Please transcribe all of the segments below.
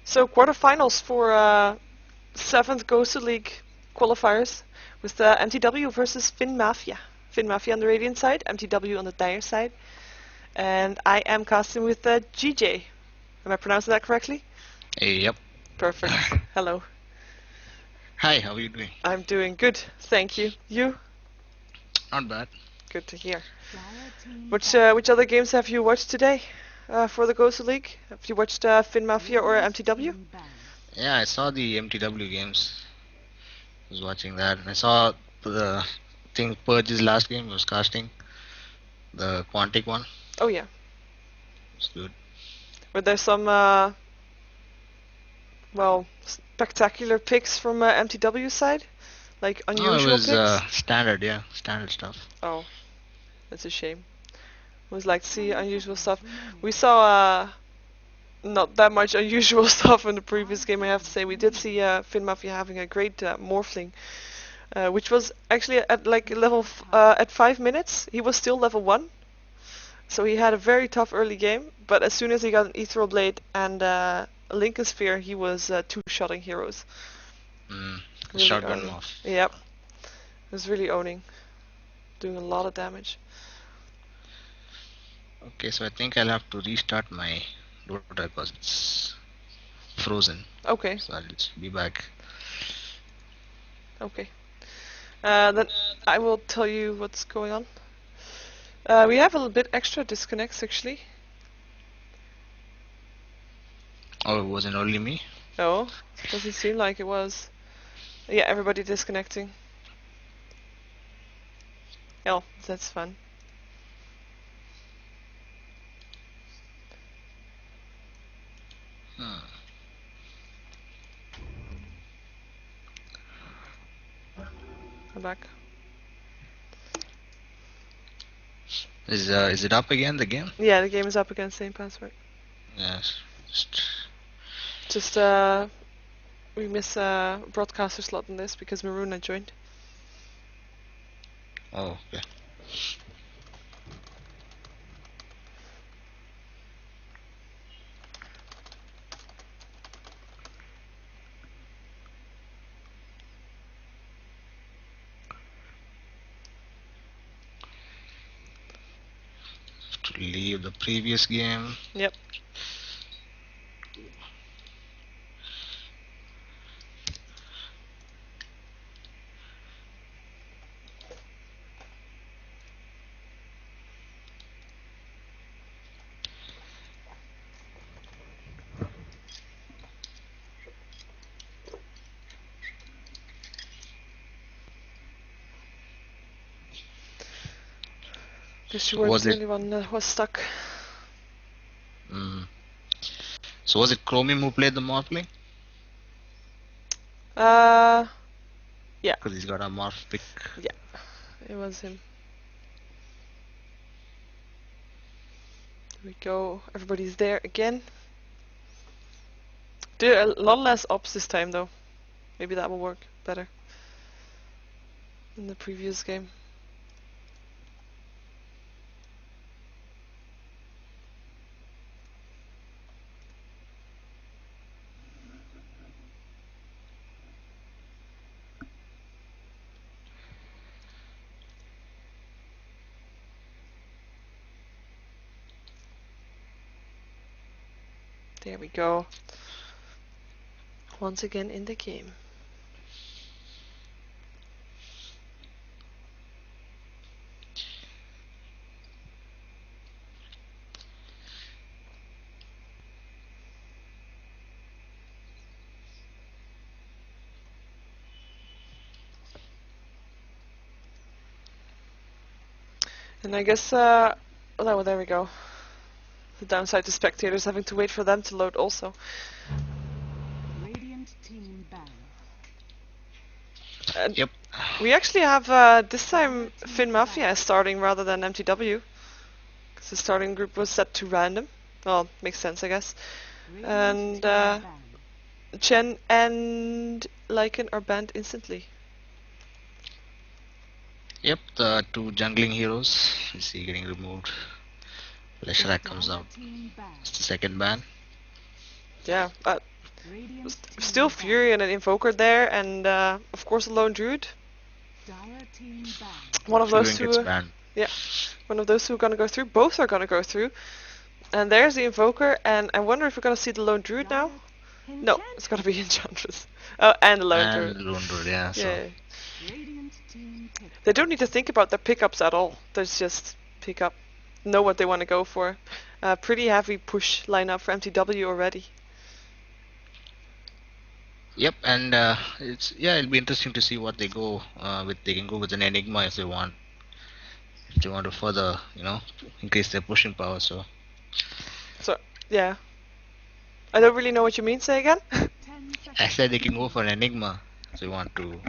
So quarterfinals for 7th Gosuleague qualifiers with the mTw versus Finmafia. Finmafia on the Radiant side, mTw on the Dire side. And I am casting with GJ. Am I pronouncing that correctly? Yep. Perfect. Hello. Hi, how are you doing? I'm doing good, thank you. You? Not bad. Good to hear. Which other games have you watched today for the Gosuleague? Have you watched Finmafia or mTw? Yeah, I saw the mTw games. I was watching that, and I saw the thing Purge's last game was casting the Quantic one. Oh yeah. It's good. Were there some well, spectacular picks from mTw side? Like unusual No, it was picks? standard, yeah, standard stuff. Oh, that's a shame. I was like to see unusual stuff. We saw not that much unusual stuff in the previous game, I have to say. We did see Finmafia having a great Morphling, which was actually at like level at 5 minutes. He was still level 1, so he had a very tough early game. But as soon as he got an Ethereal Blade and a Lincoln Sphere, he was two-shotting heroes. Really shotgun him off. Yep, he was really owning, doing a lot of damage. Okay, so I think I'll have to restart my Dota because it's frozen. Okay. So I'll just be back. Okay. Then I will tell you what's going on. We have a little bit extra disconnects actually. Oh, it wasn't only me? No, doesn't seem like it was. Yeah, everybody disconnecting. Oh, that's fun. I'm back. Is it up again, the game? Yeah, the game is up again, same password. Yes. Just we miss a broadcaster slot in this because Maruna joined. Oh, okay. To leave the previous game. Yep. Guess you weren't the only one that was stuck. So was it Chromium who played the Morphling? Yeah. Because he's got a Morph pick. Yeah, it was him. Here we go. Everybody's there again. Did a lot less ops this time though. Maybe that will work better than the previous game. There we go. Once again in the game. And I guess, oh, well, there we go. The downside to spectators having to wait for them to load also. Radiant team Yep. We actually have, this time, Finmafia is starting rather than mTw. Because the starting group was set to random. Well, makes sense, I guess. And, Chen and Lycan are banned instantly. Yep, the two jungling heroes. You see getting removed. Leshrac comes out. It's the second ban. Yeah, Still Fury and an Invoker there, and of course a Lone Druid. One of those Fury gets two. banned. Yeah, one of those two are gonna go through. Both are gonna go through. And there's the Invoker, and I wonder if we're gonna see the Lone Druid now. No, it's gonna be Enchantress. Oh, and the Lone Druid. And Lone Druid, yeah. So They don't need to think about their pickups at all. There's just pick up, know what they want to go for. Pretty heavy push lineup for mTw already. yep, and it'll be interesting to see what they go with. They can go with an Enigma if they want. If they want to further, increase their pushing power. So Yeah. I don't really know what you mean. Say again. I said they can go for an Enigma if they want to,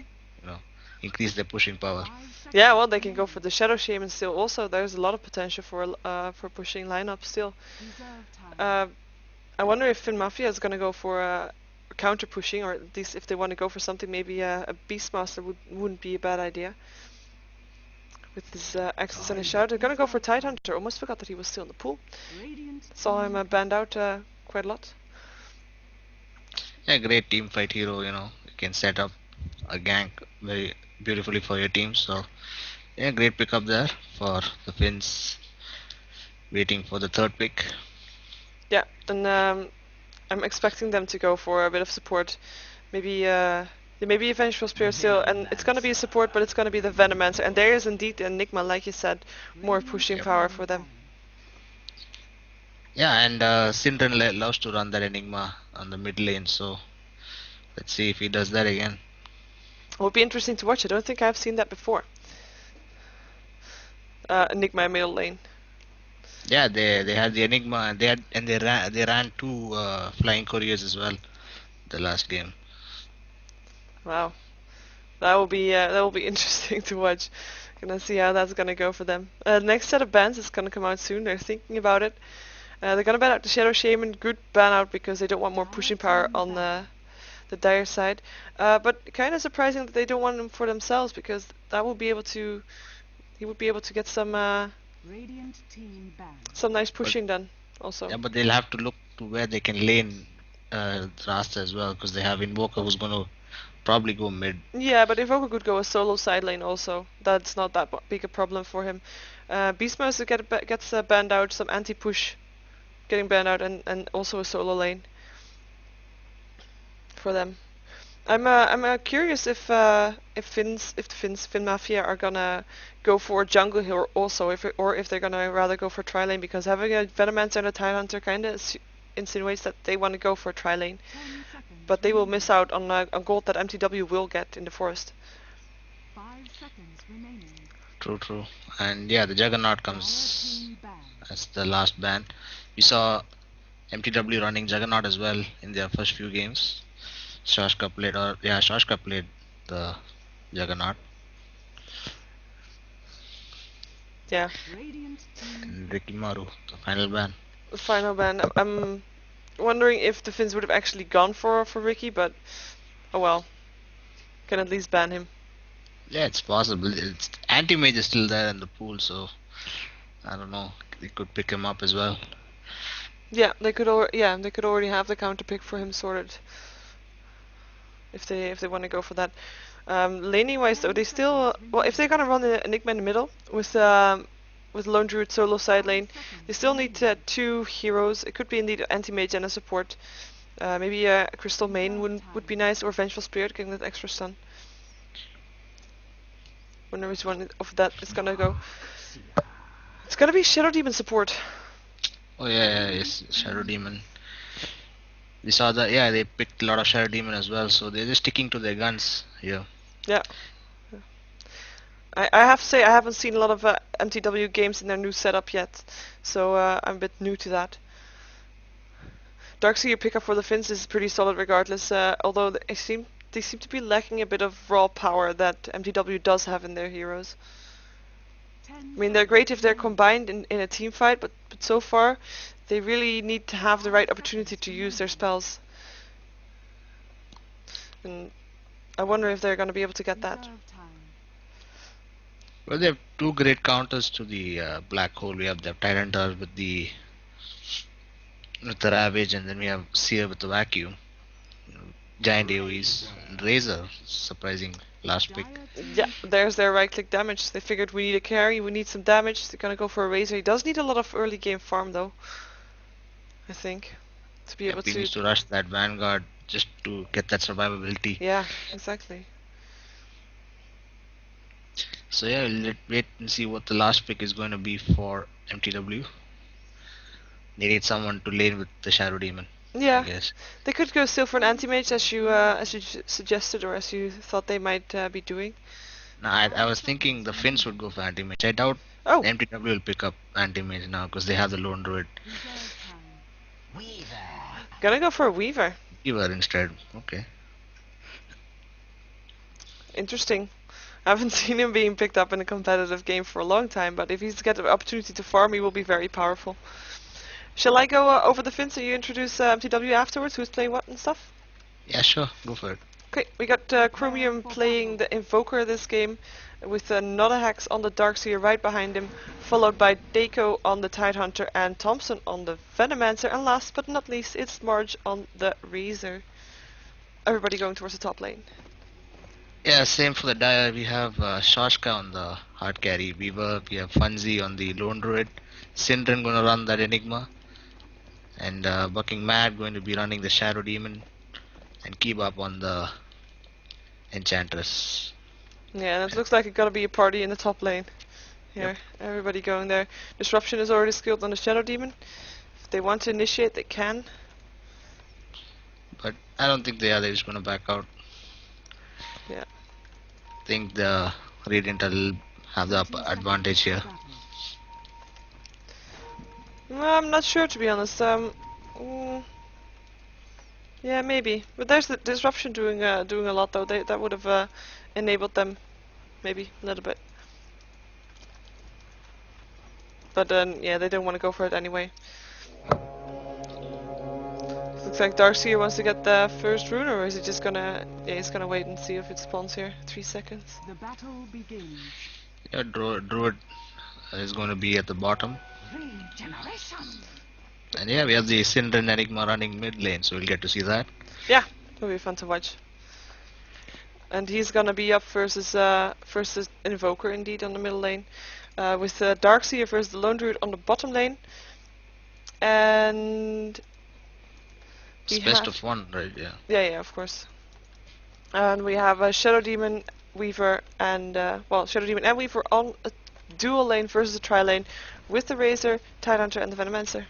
increase their pushing power. Yeah, well, they can go for the Shadow Shaman still. Also, there's a lot of potential for pushing lineup still. I wonder if Finmafia is gonna go for counter pushing, or at least if they want to go for something, maybe a Beastmaster wouldn't be a bad idea. With his access and his shout, they're gonna go for Tidehunter. Almost forgot that he was still in the pool. Saw him banned out quite a lot. Yeah, great team fight hero. You can set up a gank very beautifully for your team. So yeah, great pickup there for the Finns. Waiting for the third pick. Yeah, and I'm expecting them to go for a bit of support. Maybe maybe Vengeful Spirit still, and it's gonna be a support, but it's gonna be the Venomancer, and there is indeed the Enigma, like you said, more pushing power for them. Yeah, and Syndran loves to run that Enigma on the mid lane, so let's see if he does that again. It would be interesting to watch. I don't think I've seen that before. Enigma middle lane. Yeah, they had the Enigma, and they ran two flying couriers as well, the last game. Wow, that will be interesting to watch. Gonna see how that's gonna go for them. Next set of bans is gonna come out soon. They're thinking about it. They're gonna ban out the Shadow Shaman. Good ban out because they don't want more pushing power on the Dire side. But kind of surprising that they don't want him for themselves, because that will be able to he would be able to get some nice pushing done also. Yeah, but they'll have to look to where they can lane Rasta as well, because they have Invoker who's going to probably go mid. Yeah, but Invoker could go a solo side lane also. That's not that big a problem for him. Beastmaster gets banned out, some anti-push getting banned out, and also a solo lane for them. I'm curious if the Finmafia are gonna go for jungle here also, or if they're gonna rather go for tri lane, because having a Venomancer and a Tidehunter kind of insinuates that they want to go for tri lane, but they will miss out on gold that mTw will get in the forest. 5 seconds remaining. True. And yeah, the Juggernaut comes as the last ban. We saw mTw running Juggernaut as well in their first few games. Shoshka played the Juggernaut. Yeah. And Ricky Maru, the final ban. The final ban. I'm wondering if the Finns would have actually gone for Ricky, but oh well. Can at least ban him. Yeah, it's possible. Anti-Mage is still there in the pool, so I don't know. They could pick him up as well. Yeah, they could already have the counter pick for him sorted. If they want to go for that. Laning wise though, they still if they're gonna run the Enigma in the middle with Lone Druid solo side lane, they still need 2 heroes. It could be indeed anti-mage and a support. Maybe a Crystal Main would be nice, or Vengeful Spirit getting that extra stun. Wonder which one of that is gonna go. It's gonna be Shadow Demon support. Oh yeah, yes, Shadow Demon. We saw that, they picked a lot of Shadow Demon as well, so they're just sticking to their guns here. Yeah. I have to say I haven't seen a lot of mTw games in their new setup yet, so I'm a bit new to that. Darkseer pickup for the Finns is pretty solid regardless, although they seem to be lacking a bit of raw power that mTw does have in their heroes. I mean, they're great if they're combined in a team fight, but so far they really need to have the right opportunity to use their spells. And I wonder if they're going to be able to get that. Well, they have 2 great counters to the Black Hole. We have the Tidehunter with the Ravage, and then we have Seer with the Vacuum. giant AoEs. Razor, surprising last pick. Yeah, there's their right-click damage. They figured we need a carry, we need some damage. They're gonna go for a Razor. He does need a lot of early game farm though, I think, to be able MP to. needs to rush that Vanguard just to get that survivability. Yeah, exactly. So yeah, let's wait and see what the last pick is going to be for mTw. They need someone to lane with the Shadow Demon, I Yeah, guess. they could go still for an anti-mage as you suggested, or as you thought they might be doing. Now, I was thinking the Finns would go for anti-mage. I doubt Oh, mTw will pick up anti-mage now because they have the lone druid. gonna go for a Weaver. Weaver instead. Okay. Interesting. I haven't seen him being picked up in a competitive game for a long time, but if he's got the opportunity to farm, he will be very powerful. Shall I go over the Finns so you introduce mTw afterwards, who's playing what and stuff? Yeah, sure. Go for it. Okay, we got Chromium playing the Invoker this game, with Nodahax on the Darkseer right behind him, followed by Deiko on the Tidehunter and Thompson on the Venomancer, and last but not least, it's Marge on the Razor. Everybody going towards the top lane. Yeah, same for the Dire. We have Shoshka on the hard carry. Weaver. We have Funzi on the lone druid. Syndren going to run that Enigma. And Bucking Mad going to be running the Shadow Demon. And Kebab on the Enchantress. Yeah, and it looks like it's gonna be a party in the top lane. Here, everybody going there. Disruption is already skilled on the Shadow Demon. If they want to initiate, they can. But I don't think they are. They're just going to back out. Yeah. I think the Radiant will have the advantage here. Well, I'm not sure, to be honest. Yeah, maybe. But there's the disruption doing a lot though. That would have enabled them, maybe a little bit. But yeah, they don't want to go for it anyway. Looks like Darkseer wants to get the first rune, or is he just gonna? Yeah, he's gonna wait and see if it spawns here. 3 seconds. The battle begins. Yeah, druid is going to be at the bottom. Regeneration. And yeah, we have the Syndren Enigma running mid lane, so we'll get to see that. Yeah, it'll be fun to watch. And he's gonna be up versus Invoker indeed on the middle lane, with Darkseer versus the Lone Druid on the bottom lane. And It's best of one, right? Yeah. yeah, of course. And we have a Shadow Demon, Weaver, and Shadow Demon and Weaver on a dual lane versus a tri lane, with the Razor, Tidehunter, and the Venomancer.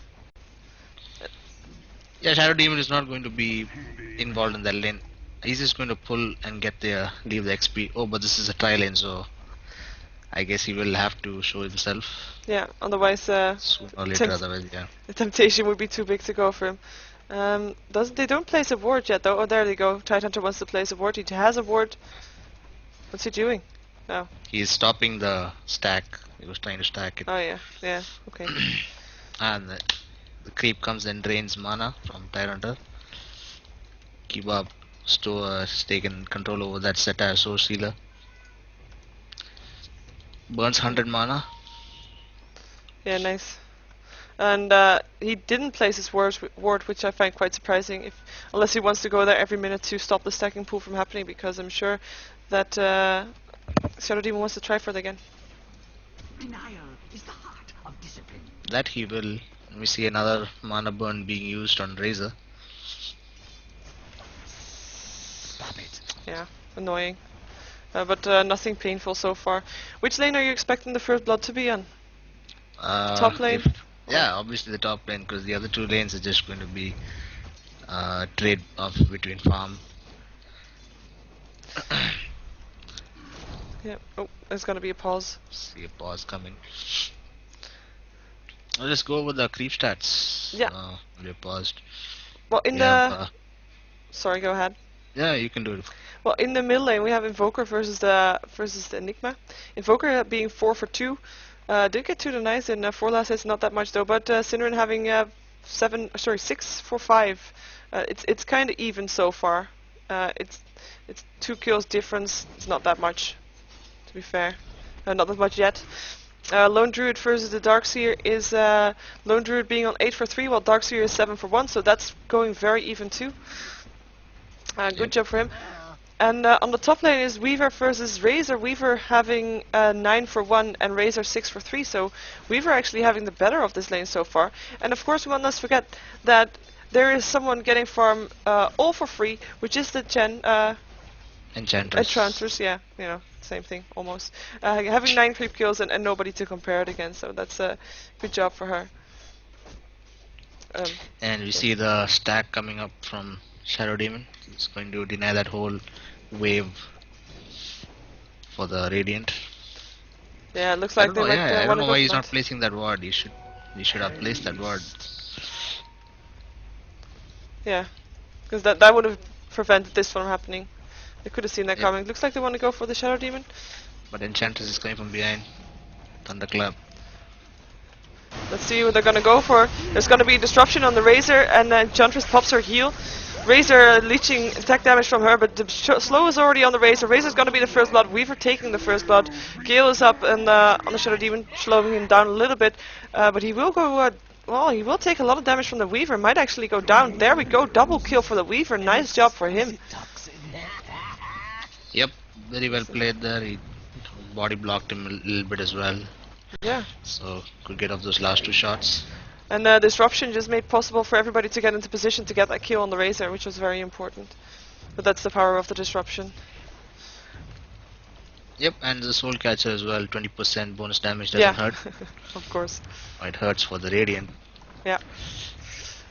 Yeah, Shadow Demon is not going to be involved in that lane. He's just going to pull and leave the XP. Oh, but this is a tri lane, so I guess he will have to show himself. Yeah, otherwise Sooner or later, otherwise, yeah. the temptation would be too big to go for him. They don't place a ward yet though. Oh, there they go. Tidehunter wants to place a ward. He has a ward. What's he doing? Oh. He's stopping the stack. He was trying to stack it. Oh yeah, okay. And the creep comes and drains mana from Tidehunter. Kebab has taken control over that Satire Source Healer. Burns 100 mana. Yeah, nice. And he didn't place his ward, which I find quite surprising. Unless he wants to go there every minute to stop the stacking pool from happening, because I'm sure that Shadow Demon wants to try for it again. Denial is the heart of discipline. That he will. We see another mana burn being used on Razor. Stop it. Yeah, annoying. But nothing painful so far. Which lane are you expecting the first blood to be on? Top lane? Yeah, obviously the top lane, because the other two lanes are just going to be trade off between farm. Yeah. Oh, there's gonna be a pause. See a pause coming. I'll just go over the creep stats. Yeah. We paused. Well, in the... Sorry, go ahead. Yeah, you can do it. Well, in the middle lane we have Invoker versus the Enigma. Invoker being 4 for 2. Did get 2 denies in 4 last hits, not that much though. But Syndren having 6 for 5. It's kind of even so far. It's 2 kills difference. It's not that much, to be fair. Not that much yet. Lone Druid versus the Darkseer is Lone Druid being on 8 for 3, while Darkseer is 7 for 1. So that's going very even too. Good Yep. job for him. And on the top lane is Weaver versus Razor. Weaver having 9 for 1 and Razor 6 for 3. So Weaver actually having the better of this lane so far. And of course we must not forget that there is someone getting farm all for free, which is the Enchantress. Enchantress, yeah, you know, same thing almost. Having 9 creep kills and nobody to compare it against, so that's a good job for her. And we see the stack coming up from Shadow Demon. It's going to deny that whole wave for the Radiant. Yeah, it looks I like don't they know, might yeah, I want don't to know go why for he's not that. placing that ward. He should have placed that ward. Yeah, because that would have prevented this from happening. They could have seen that Yep. coming. Looks like they want to go for the Shadow Demon. But Enchantress is coming from behind. Thunderclap. Let's see what they're going to go for. There's going to be disruption on the Razor, and Enchantress pops her heal. Razor leeching attack damage from her, but the slow is already on the Razor. Razor's going to be the first blood. Weaver taking the first blood. Gale is up and on the Shadow Demon, slowing him down a little bit, but he will go. Well, he will take a lot of damage from the Weaver. Might actually go down. There we go. Double kill for the Weaver. Nice job for him. Yep, very well played there. He body blocked him a little bit as well. Yeah. So could get off those last 2 shots. And disruption just made possible for everybody to get into position to get that kill on the Razor, which was very important. But that's the power of the disruption. Yep, and the Soul Catcher as well. 20% bonus damage doesn't hurt. Of course. It hurts for the Radiant. Yeah.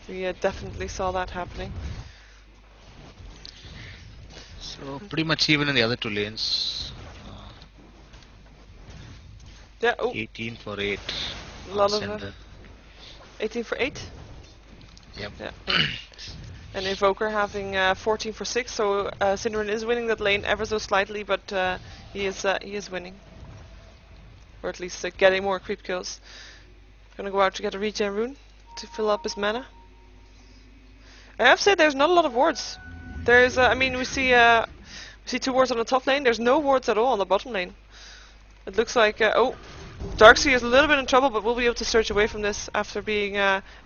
We definitely saw that happening. So pretty much even in the other 2 lanes. Yeah. Oh, 18 for 8. a lot of Ascender. 18 for 8. Yep. Yeah. And Invoker having 14 for 6. So Synderen is winning that lane ever so slightly, but he is winning, or at least getting more creep kills. Gonna go out to get a regen rune to fill up his mana. I have to say there's not a lot of wards. There's I mean we see 2 wards on the top lane. There's no wards at all on the bottom lane. It looks like oh, Darkseer is a little bit in trouble, but we'll be able to surge away from this after being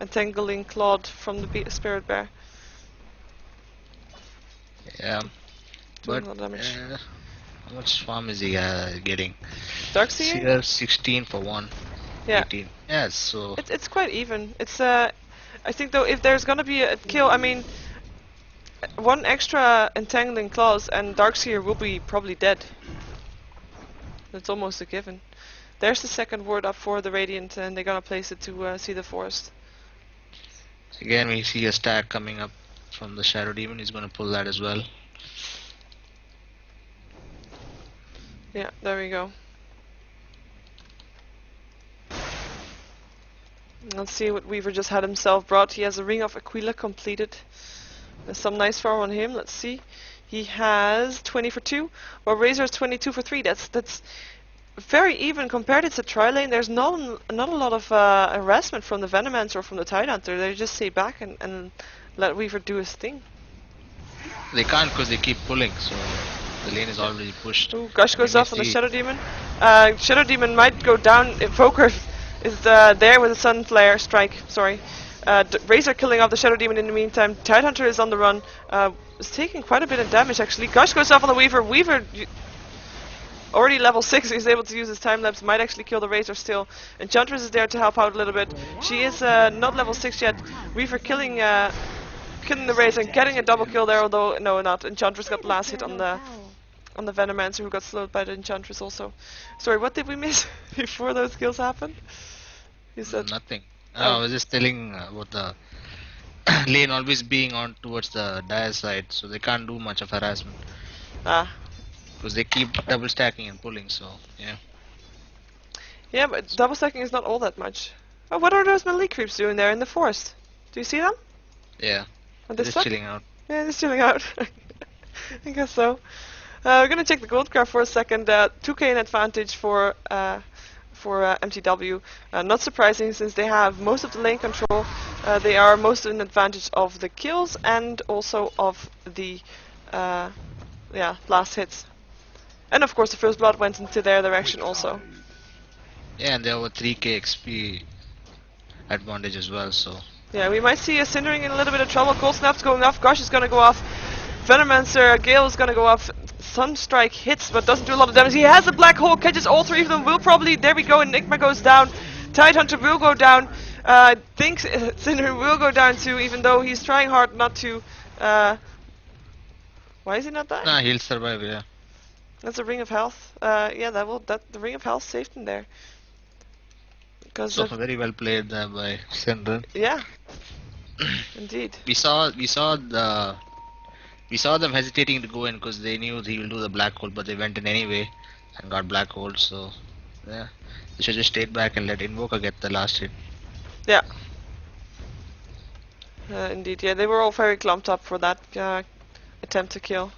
entangling clawed from the Spirit Bear. Yeah. Doing But a lot of damage. how much farm is he getting? Darkseer? Seer 16 for 1. Yeah. 18. Yes, so It's quite even. It's I think though if there's gonna be a kill, I mean, 1 extra entangling claws and Darkseer will be probably dead. It's almost a given. There's the second ward up for the Radiant, and they're gonna place it to see the forest. again we see a stack coming up from the Shadow Demon. He's going to pull that as well. Yeah, there we go. Let's see what Weaver just had himself brought. He has a Ring of Aquila completed. There's some nice farm on him. Let's see. He has 20 for 2, while Razor is 22 for 3. That's very even compared. It's a tri-lane. There's not a lot of harassment from the Venomancer or from the Tidehunter. They just stay back and let Weaver do his thing. They can't because they keep pulling, so the lane is already pushed. Ooh, Gush goes And we off on the see- Shadow Demon. Shadow Demon might go down. Invoker is there with a Sunflare strike. Sorry. Razor killing off the Shadow Demon in the meantime. Tidehunter is on the run. Is taking quite a bit of damage actually. Gush goes off on the Weaver. Weaver already level 6. He's able to use his time lapse. Might actually kill the Razor still. Enchantress is there to help out a little bit. She is not level 6 yet. Weaver killing the Razor and getting a double kill there. Although no, not. Enchantress got the last hit on the Venomancer, who got slowed by the Enchantress also. Sorry, what did we miss before those kills happened? You said Nothing. Oh. I was just telling about the lane always being on towards the dire side, so they can't do much of harassment because they keep double stacking and pulling. So yeah. Yeah, but double stacking is not all that much. Oh, what are those melee creeps doing there in the forest? Do you see them? Yeah. Are they Just stuck? chilling out. Yeah, they're chilling out. I guess so. We're gonna check the gold graph for a second. 2k in advantage for mTw. Not surprising since they have most of the lane control. They are most in advantage of the kills and also of the last hits. And of course the first blood went into their direction also. Yeah, and they have a 3k XP advantage as well. So Yeah, we might see a Cindering in a little bit of trouble. Cold Snap's going off. Gosh is gonna go off. Venomancer, Gale is gonna go up. Sunstrike hits, but doesn't do a lot of damage. He has a black hole, catches all three of them. Will probably, there we go. Enigma goes down. Tidehunter will go down. I think Cinder will go down too, even though he's trying hard not to. Why is he not dying? Nah, he'll survive. Yeah. That's a ring of health. Yeah, the ring of health saved him there. Because So very well played there by Sindran. yeah, indeed. We saw them hesitating to go in because they knew he will do the black hole, but they went in anyway and got black hole. So yeah, they should just stayed back and let Invoker get the last hit. Yeah. Indeed, yeah, they were all very clumped up for that attempt to kill.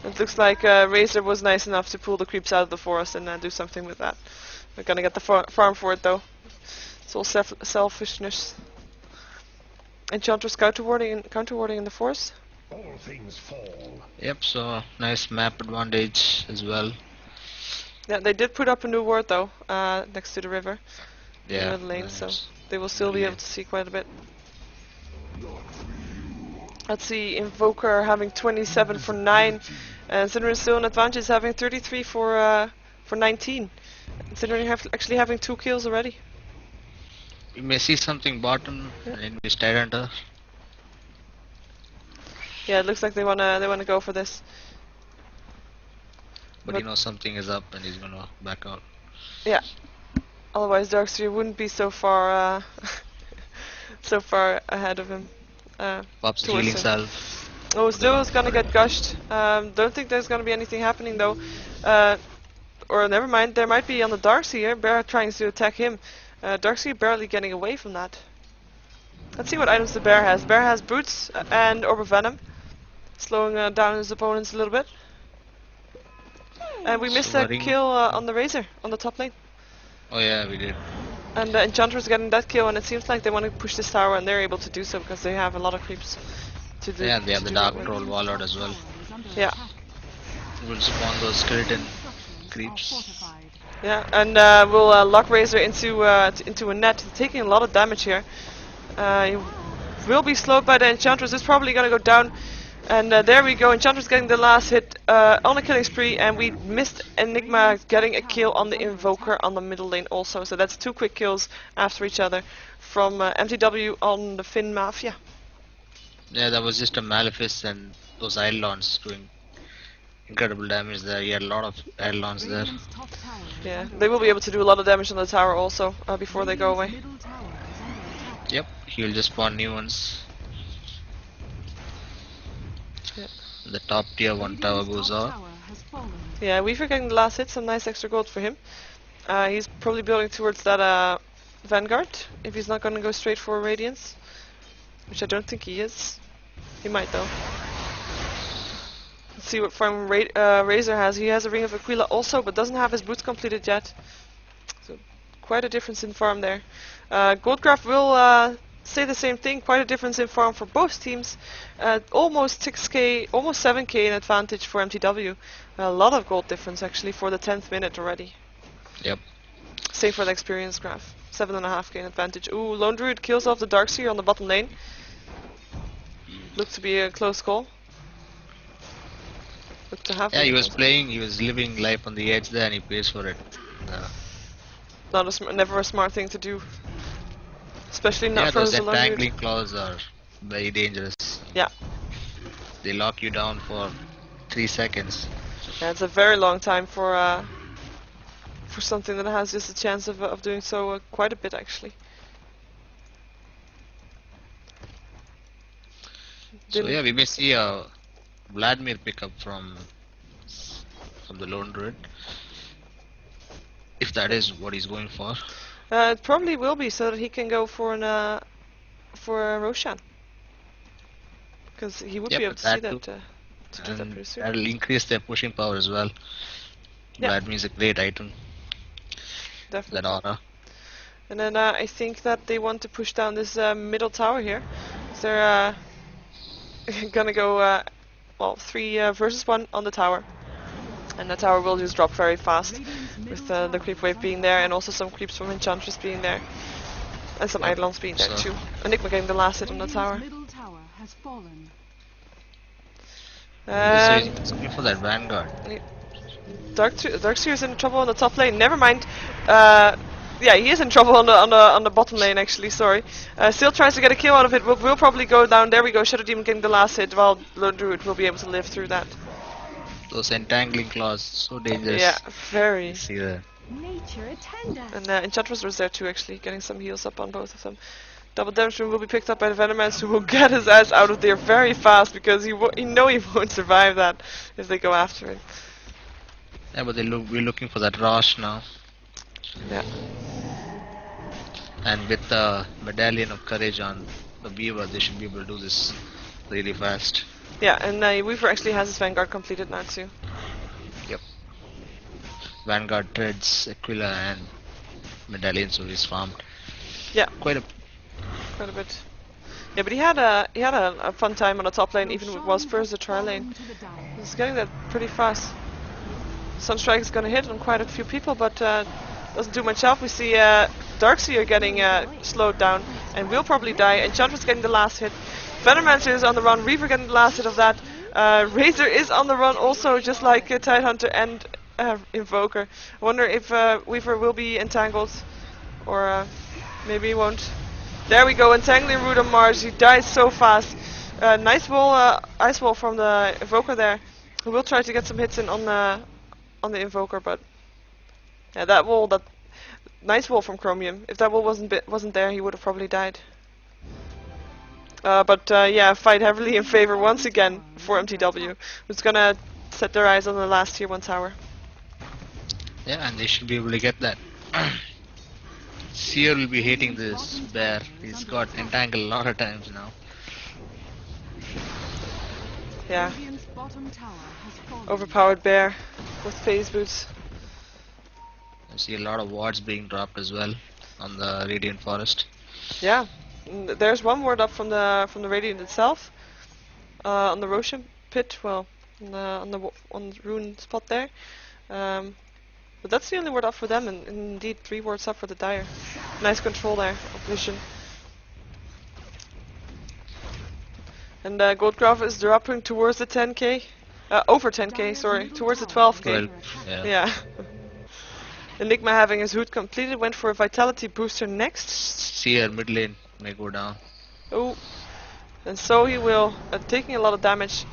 It looks like Razor was nice enough to pull the creeps out of the forest and do something with that. We're gonna get the farm for it though. It's all selfishness. Enchantress counterwarding in the forest. All things fall. Yep. So nice map advantage as well. Yeah, they did put up a new ward though, next to the river. In Yeah. the middle lane, so nice. they will still be able to see quite a bit. Let's see, Invoker having 27 for 9, and Cinder is still in advantage, having 33 for 19. Considering actually having 2 kills already. We may see something bottom and we stare under. Yeah, it looks like they wanna go for this. But you know something is up and he's gonna back out. Yeah. Otherwise, Darkseer wouldn't be so far so far ahead of him. Pops the towards healing him. salve. Oh, still is gonna get gushed. Don't think there's gonna be anything happening though. Or never mind, there might be on the Darkseer. Bear trying to attack him. Darkseer barely getting away from that. Let's see what items the Bear has. Bear has Boots and Orb of Venom, slowing down his opponents a little bit. And we missed a Slurring. kill on the Razor on the top lane. Oh yeah, we did. And Enchantress getting that kill, and it seems like they want to push this tower, and they're able to do so because they have a lot of creeps to do. Yeah, they have to the do Dark that with. Troll Warlord as well. Yeah, We'll spawn those skeleton creeps. yeah, and we'll lock Razor into a net, taking a lot of damage here. He will be slowed by the Enchantress. It's probably gonna go down. And there we go, Enchantress getting the last hit on a killing spree, and we missed Enigma getting a kill on the Invoker on the middle lane also. So that's 2 quick kills after each other from mTw on the Finmafia. Yeah, that was just a Malefice and those Eidolons doing incredible damage there. He had a lot of Eidolons there. Yeah, they will be able to do a lot of damage on the tower also before they go away. Yep, he'll just spawn new ones. Yeah. The top tier 1 tower goes off. Yeah, Weaver getting the last hit, some nice extra gold for him. He's probably building towards that Vanguard, if he's not going to go straight for Radiance. Which I don't think he is. He might though. Let's see what farm Razor has. He has a Ring of Aquila also, but doesn't have his boots completed yet. So quite a difference in farm there. Goldcraft will say the same thing. Quite a difference in farm for both teams. Almost 6k, almost 7k in advantage for mTw. A lot of gold difference actually for the 10th minute already. Yep. Same for the experience graph. 7.5k in advantage. Ooh, Lone Druid kills off the Darkseer on the bottom lane. Looked to be a close call. Looked to have. Yeah, he was playing, he was living life on the edge there and he pays for it. Never a smart thing to do. Especially not Yeah, for those the Lone Druid. entangling claws are very dangerous. Yeah. They lock you down for 3 seconds. Yeah, it's a very long time for something that has just a chance of doing so quite a bit actually. So yeah, we may see a Vladimir pickup from the Lone Druid. If that is what he's going for. It probably will be so that he can go for a Roshan. Because he would Yep, be able to that see that too. to do that pretty soon. That'll increase their pushing power as well. Yeah. Vladimir is a great item. Definitely. That aura. And then I think that they want to push down this middle tower here. So they're gonna go, 3 versus 1 on the tower. And the tower will just drop very fast with the creep wave being there and also some creeps from Enchantress being there. And some Eidolons being there So- too. Enigma getting the last hit on the tower. has fallen. So he's looking for that Vanguard. Darkseer's in trouble on the top lane. Never mind. Yeah, he is in trouble on the bottom lane actually. Sorry. Still tries to get a kill out of it. We'll probably go down. There we go. Shadow Demon getting the last hit. While Lone Druid will be able to live through that. Those entangling claws, so dangerous. Yeah, very. You see that. Nature attend us. And Enchantress was there too actually, getting some heals up on both of them. Double damage will be picked up by the Venomance, who will get his ass out of there very fast because he won't survive that if they go after it. Yeah, but we're looking for that Rosh now. Yeah. And with the Medallion of Courage on the Weaver, they should be able to do this really fast. Yeah, and Weaver actually has his Vanguard completed now too. Yep. Vanguard Treads, Aquila and Medallion, so he's farmed. Yeah. Quite a bit. Yeah, but he had a fun time on the top lane, even with Spurs the trial lane. He's getting that pretty fast. Sunstrike is gonna hit on quite a few people, but doesn't do much help. We see Darkseer getting slowed down, and will probably die. Enchantress getting the last hit. Venomancer is on the run. Reaver getting the last hit of that. Razor is on the run also, just like Tidehunter and Invoker. I wonder if Weaver will be entangled, or maybe he won't. There we go, entangling Root on Mars. He dies so fast. Nice wall, ice wall from the Invoker there. Who will try to get some hits in on the Invoker, but yeah, that nice wall from Chromium. If that wall wasn't there, he would have probably died. But yeah, fight heavily in favor once again for mTw, who's gonna set their eyes on the last tier 1 tower. Yeah, and they should be able to get that. Seer will be hating this bear. He's got entangled a lot of times now. Yeah. Radiant's bottom tower has fallen. Overpowered bear with phase boots. I see a lot of wards being dropped as well on the Radiant Forest. Yeah. There's one ward up from the Radiant itself. On the Roshan pit, well, on the rune spot there. But that's the only ward up for them, and indeed 3 wards up for the Dire. Nice control there of vision. And Goldgrove is dropping towards the 10k. Over 10k, sorry, towards the 12k. Well, Yeah. Enigma having his hood completed, went for a vitality booster next. Seer mid lane may go down. Oh, and so he will, taking a lot of damage.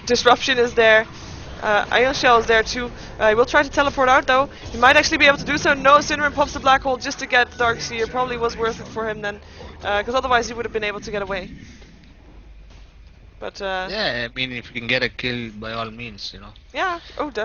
Disruption is there. Ion Shell is there too. He will try to teleport out though. He might actually be able to do so. No, Cinnamon pops the black hole just to get Darkseer. Probably was worth it for him then, because otherwise he would have been able to get away. But yeah, I mean, if you can get a kill, by all means, you know. yeah, oh definitely.